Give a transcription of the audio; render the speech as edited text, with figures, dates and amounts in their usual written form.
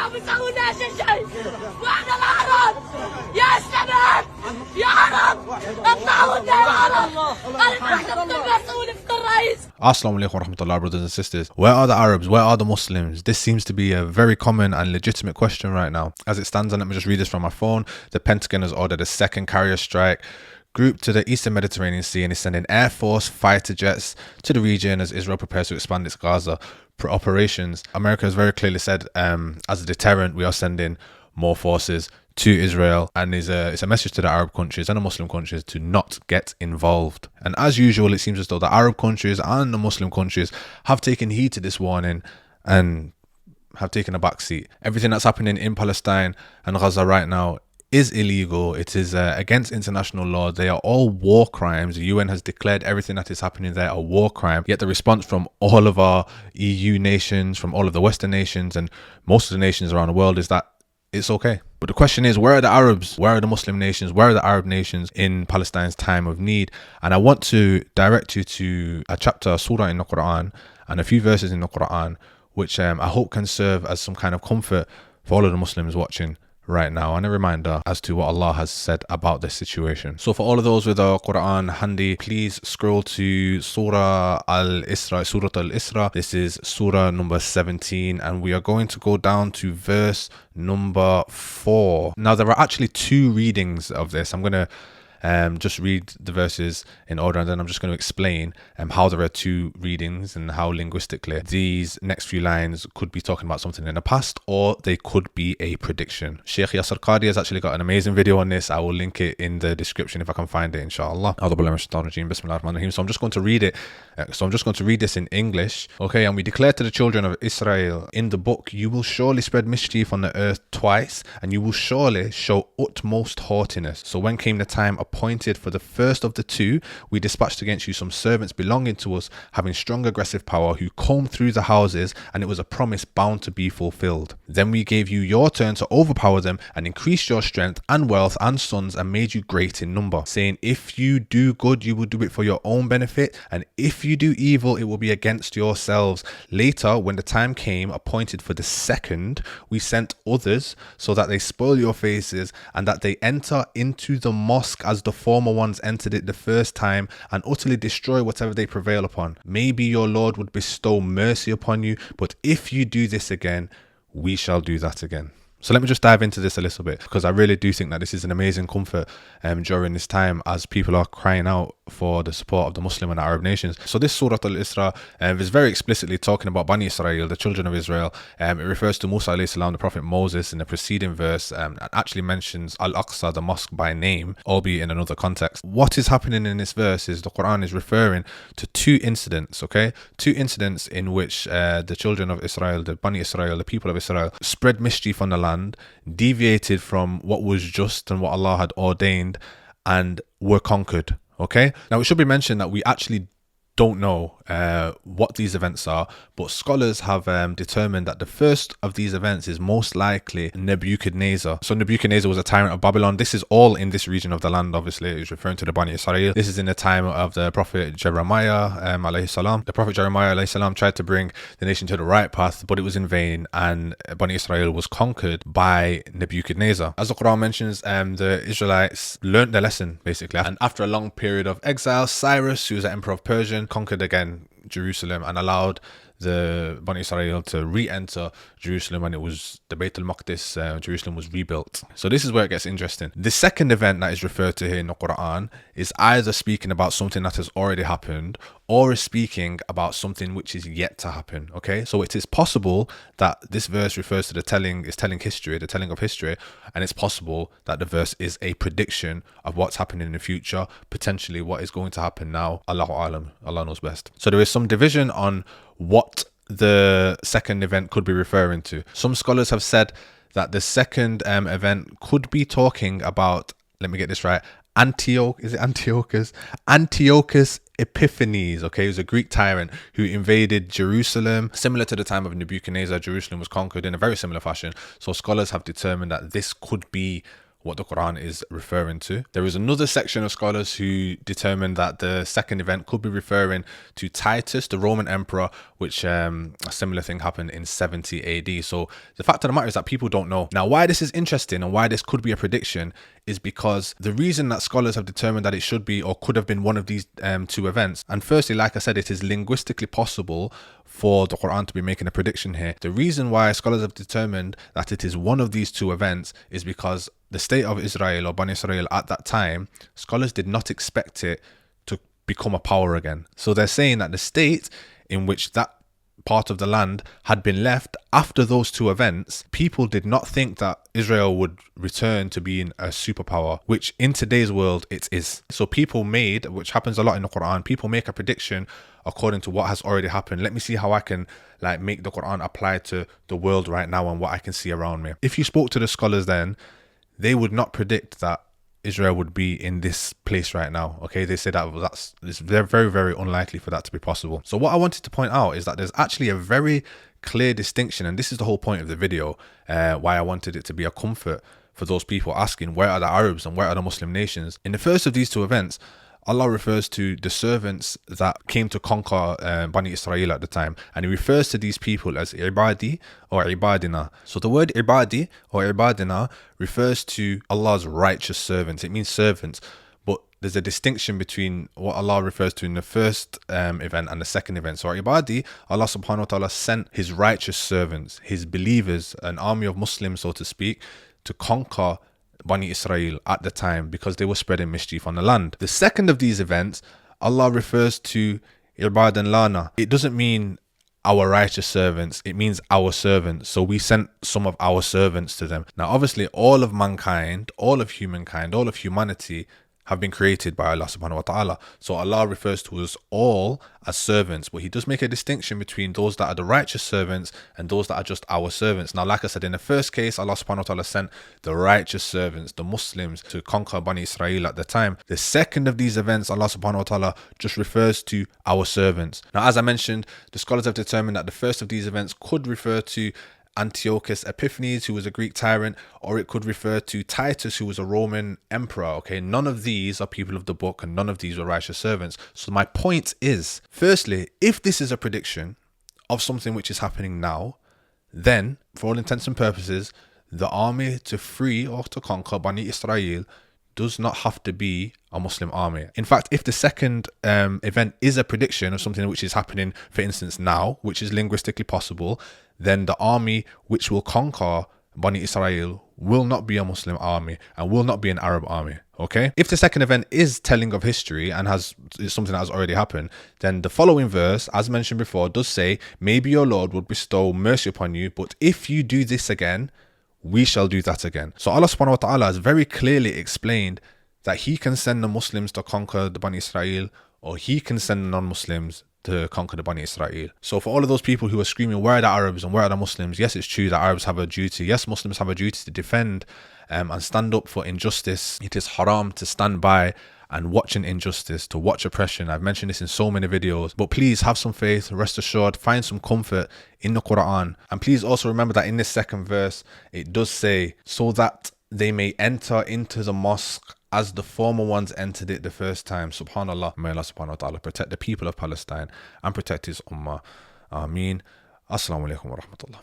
ما بيسووناش شيء واحنا العرب يا شباب يا عرب اطلعوا قدام العرب انا المسؤول في الرئيس. Assalamu alaikum wa rahmatullah, brothers and sisters. Where are the Arabs? Where are the Muslims? This seems to be a very common and legitimate question right now. As it stands, and let me just read this from my phone. The Pentagon has ordered a second carrier strike group to the Eastern Mediterranean Sea and is sending Air Force fighter jets to the region as Israel prepares to expand its Gaza operations. America has very clearly said, as a deterrent, we are sending more forces to Israel, and it's a message to the Arab countries and the Muslim countries to not get involved. And as usual, it seems as though the Arab countries and the Muslim countries have taken heed to this warning and have taken a back seat. Everything that's happening in Palestine and Gaza right now is illegal. It is against international law. They are all war crimes. The UN has declared everything that is happening there a war crime. Yet the response from all of our EU nations, from all of the Western nations and most of the nations around the world is that it's okay. But the question is, where are the Arabs? Where are the Muslim nations? Where are the Arab nations in Palestine's time of need? And I want to direct you to a chapter, a surah in the Quran, and a few verses in the Quran, which I hope can serve as some kind of comfort for all of the Muslims watching right now, and a reminder as to what Allah has said about this situation. So for all of those with a Quran handy, please scroll to Surah Al-Isra. This is Surah number 17, and we are going to go down to verse number 4. Now there are actually two readings of this. I'm going to just read the verses in order, and then I'm just going to explain how there are two readings and how linguistically these next few lines could be talking about something in the past, or they could be a prediction. Sheikh Yasser Qadi has actually got an amazing video on this. I will link it in the description if I can find it, inshallah. So I'm just going to read it. So I'm just going to read this in English. Okay, and we declare to the children of Israel in the book, you will surely spread mischief on the earth twice, and you will surely show utmost haughtiness. So when came the time appointed for the first of the two, we dispatched against you some servants belonging to us, having strong aggressive power, who combed through the houses, and it was a promise bound to be fulfilled. Then we gave you your turn to overpower them, and increased your strength and wealth and sons, and made you great in number, saying, if you do good, you will do it for your own benefit, and if you do evil, it will be against yourselves. Later, when the time came appointed for the second, we sent others, so that they spoil your faces, and that they enter into the mosque as the former ones entered it the first time, and utterly destroy whatever they prevail upon. Maybe your Lord would bestow mercy upon you, but if you do this again, we shall do that again. So let me just dive into this a little bit, because I really do think that this is an amazing comfort during this time as people are crying out for the support of the Muslim and Arab nations. So this Surah Al-Isra is very explicitly talking about Bani Israel, the children of Israel. It refers to Musa alayhi salam, the Prophet Moses, in the preceding verse, and actually mentions Al-Aqsa, the mosque, by name, albeit in another context. What is happening in this verse is the Quran is referring to two incidents, okay? Two incidents in which the children of Israel, the Bani Israel, the people of Israel, spread mischief on the land, deviated from what was just and what Allah had ordained, and were conquered. Okay, now it should be mentioned that we actually don't know what these events are, but scholars have determined that the first of these events is most likely Nebuchadnezzar. So Nebuchadnezzar was a tyrant of Babylon. This is all in this region of the land, obviously. It's referring to the Bani Israel. This is in the time of the Prophet Jeremiah alayhi salam. The Prophet Jeremiah alayhi salam tried to bring the nation to the right path, but it was in vain, and Bani Israel was conquered by Nebuchadnezzar. As the Quran mentions, the Israelites learnt their lesson, basically, and after a long period of exile, Cyrus, who was the emperor of Persia, conquered again Jerusalem and allowed the Bani Israel to re-enter Jerusalem, and it was the Bayt al-Maqdis, Jerusalem was rebuilt. So this is where it gets interesting. The second event that is referred to here in the Quran is either speaking about something that has already happened, or is speaking about something which is yet to happen. Okay, so it is possible that this verse refers to the telling of history, and it's possible that the verse is a prediction of what's happening in the future, potentially what is going to happen now. Allahu Alam, Allah knows best. So there is some division on what the second event could be referring to. Some scholars have said that the second event could be talking about, let me get this right, Antiochus Epiphanes. Okay, he was a Greek tyrant who invaded Jerusalem. Similar to the time of Nebuchadnezzar, Jerusalem was conquered in a very similar fashion. So scholars have determined that this could be what the Quran is referring to. There is another section of scholars who determined that the second event could be referring to Titus, the Roman emperor, which a similar thing happened in 70 AD. So the fact of the matter is that people don't know. Now, why this is interesting and why this could be a prediction is because the reason that scholars have determined that it should be or could have been one of these two events, and firstly, like I said, it is linguistically possible for the Quran to be making a prediction here. The reason why scholars have determined that it is one of these two events is because the state of Israel or Bani Israel at that time, scholars did not expect it to become a power again. So they're saying that the state in which that part of the land had been left after those two events, people did not think that Israel would return to being a superpower, which in today's world it is. So people made, which happens a lot in the Quran, people make a prediction according to what has already happened. Let me see how I can make the Quran apply to the world right now and what I can see around me. If you spoke to the scholars then, they would not predict that Israel would be in this place right now. Okay, they say it's very, very, very unlikely for that to be possible. So what I wanted to point out is that there's actually a very clear distinction, and this is the whole point of the video, why I wanted it to be a comfort for those people asking, where are the Arabs and where are the Muslim nations? In the first of these two events, Allah refers to the servants that came to conquer Bani Israel at the time, and he refers to these people as ibadi or ibadina. So the word ibadi or ibadina refers to Allah's righteous servants. It means servants, but there's a distinction between what Allah refers to in the first event and the second event. So ibadi, Allah subhanahu wa ta'ala sent his righteous servants, his believers, an army of Muslims, so to speak, to conquer Bani Israel at the time because they were spreading mischief on the land. The second of these events, Allah refers to Ibadan Lana. It doesn't mean our righteous servants, it means our servants. So we sent some of our servants to them. Now obviously all of mankind, all of humankind, all of humanity have been created by Allah subhanahu wa ta'ala. So Allah refers to us all as servants, but he does make a distinction between those that are the righteous servants and those that are just our servants. Now, like I said, in the first case, Allah subhanahu wa ta'ala sent the righteous servants, the Muslims, to conquer Bani Israel at the time. The second of these events, Allah subhanahu wa ta'ala just refers to our servants. Now, as I mentioned, the scholars have determined that the first of these events could refer to Antiochus Epiphanes, who was a Greek tyrant, or it could refer to Titus, who was a Roman emperor. Okay, none of these are people of the book and none of these were righteous servants. So my point is, firstly, if this is a prediction of something which is happening now, then for all intents and purposes, the army to free or to conquer Bani Israel does not have to be a Muslim army. In fact, if the second event is a prediction of something which is happening, for instance, now, which is linguistically possible, then the army which will conquer Bani Israel will not be a Muslim army and will not be an Arab army. Okay? If the second event is telling of history and is something that has already happened, then the following verse, as mentioned before, does say, maybe your Lord would bestow mercy upon you, but if you do this again, we shall do that again. So Allah subhanahu wa ta'ala has very clearly explained that he can send the Muslims to conquer the Bani Israel, or he can send the non-Muslims to conquer the Bani Israel. So for all of those people who are screaming, where are the Arabs and where are the Muslims? Yes, it's true that Arabs have a duty. Yes, Muslims have a duty to defend and stand up for injustice. It is haram to stand by and watch an injustice, to watch oppression. I've mentioned this in so many videos, but please have some faith, rest assured, find some comfort in the Quran. And please also remember that in this second verse, it does say, so that they may enter into the mosque as the former ones entered it the first time. Subhanallah. May Allah subhanahu wa ta'ala protect the people of Palestine and protect his ummah. Ameen. Assalamu alaikum wa rahmatullah.